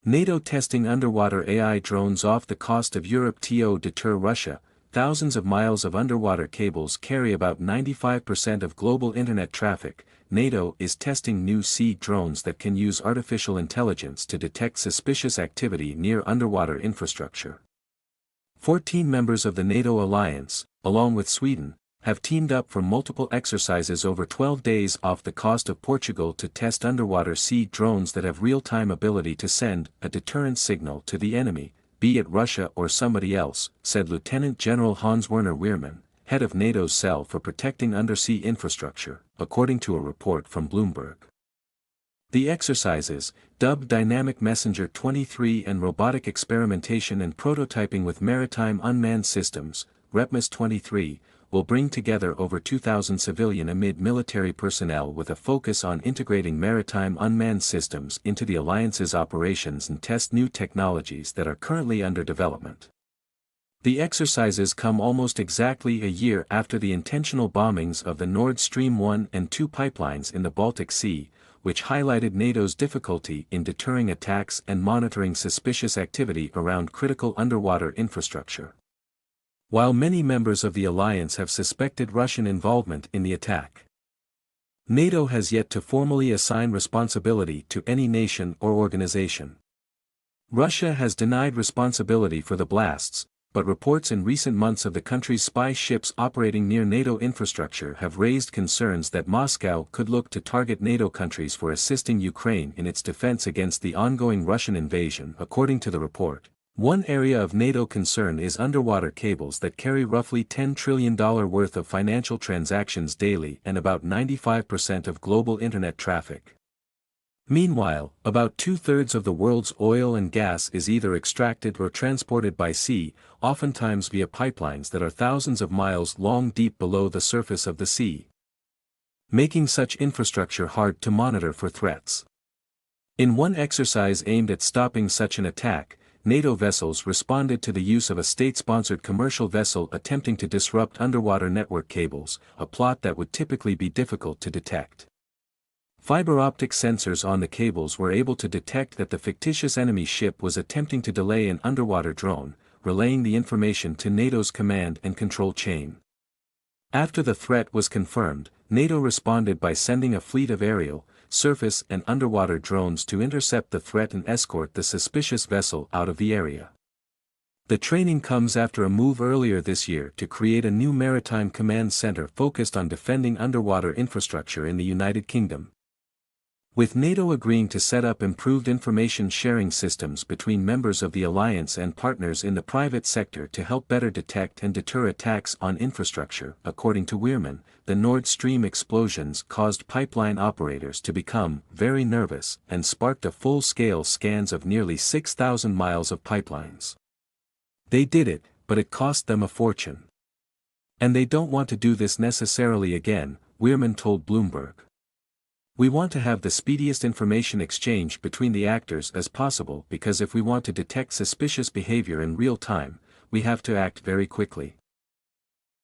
NATO testing underwater AI drones off the coast of Europe to deter Russia. Thousands of miles of underwater cables carry about 95% of global internet traffic. NATO is testing new sea drones that can use artificial intelligence to detect suspicious activity near underwater infrastructure. 14 members of the NATO alliance, along with Sweden, have teamed up for multiple exercises over 12 days off the coast of Portugal to test underwater sea drones that have real-time ability to send a deterrent signal to the enemy, be it Russia or somebody else, said Lieutenant General Hans-Werner Wehrmann, head of NATO's cell for protecting undersea infrastructure, according to a report from Bloomberg. The exercises, dubbed Dynamic Messenger 23 and Robotic Experimentation and Prototyping with Maritime Unmanned Systems, REPMAS 23, will bring together over 2,000 civilian and military personnel with a focus on integrating maritime unmanned systems into the alliance's operations and test new technologies that are currently under development. The exercises come almost exactly a year after the intentional bombings of the Nord Stream 1 and 2 pipelines in the Baltic Sea, which highlighted NATO's difficulty in deterring attacks and monitoring suspicious activity around critical underwater infrastructure. While many members of the alliance have suspected Russian involvement in the attack, NATO has yet to formally assign responsibility to any nation or organization. Russia has denied responsibility for the blasts, but reports in recent months of the country's spy ships operating near NATO infrastructure have raised concerns that Moscow could look to target NATO countries for assisting Ukraine in its defense against the ongoing Russian invasion, according to the report. One area of NATO concern is underwater cables that carry roughly $10 trillion worth of financial transactions daily and about 95% of global internet traffic. Meanwhile, about two-thirds of the world's oil and gas is either extracted or transported by sea, oftentimes via pipelines that are thousands of miles long deep below the surface of the sea, making such infrastructure hard to monitor for threats. In one exercise aimed at stopping such an attack, NATO vessels responded to the use of a state-sponsored commercial vessel attempting to disrupt underwater network cables, a plot that would typically be difficult to detect. Fiber optic sensors on the cables were able to detect that the fictitious enemy ship was attempting to delay an underwater drone, relaying the information to NATO's command and control chain. After the threat was confirmed, NATO responded by sending a fleet of aerial, surface and underwater drones to intercept the threat and escort the suspicious vessel out of the area. The training comes after a move earlier this year to create a new maritime command center focused on defending underwater infrastructure in the United Kingdom. With NATO agreeing to set up improved information sharing systems between members of the alliance and partners in the private sector to help better detect and deter attacks on infrastructure, according to Wehrmann, the Nord Stream explosions caused pipeline operators to become very nervous and sparked a full-scale scans of nearly 6,000 miles of pipelines. They did it, but it cost them a fortune. And they don't want to do this necessarily again, Wehrmann told Bloomberg. We want to have the speediest information exchange between the actors as possible because if we want to detect suspicious behavior in real time, we have to act very quickly.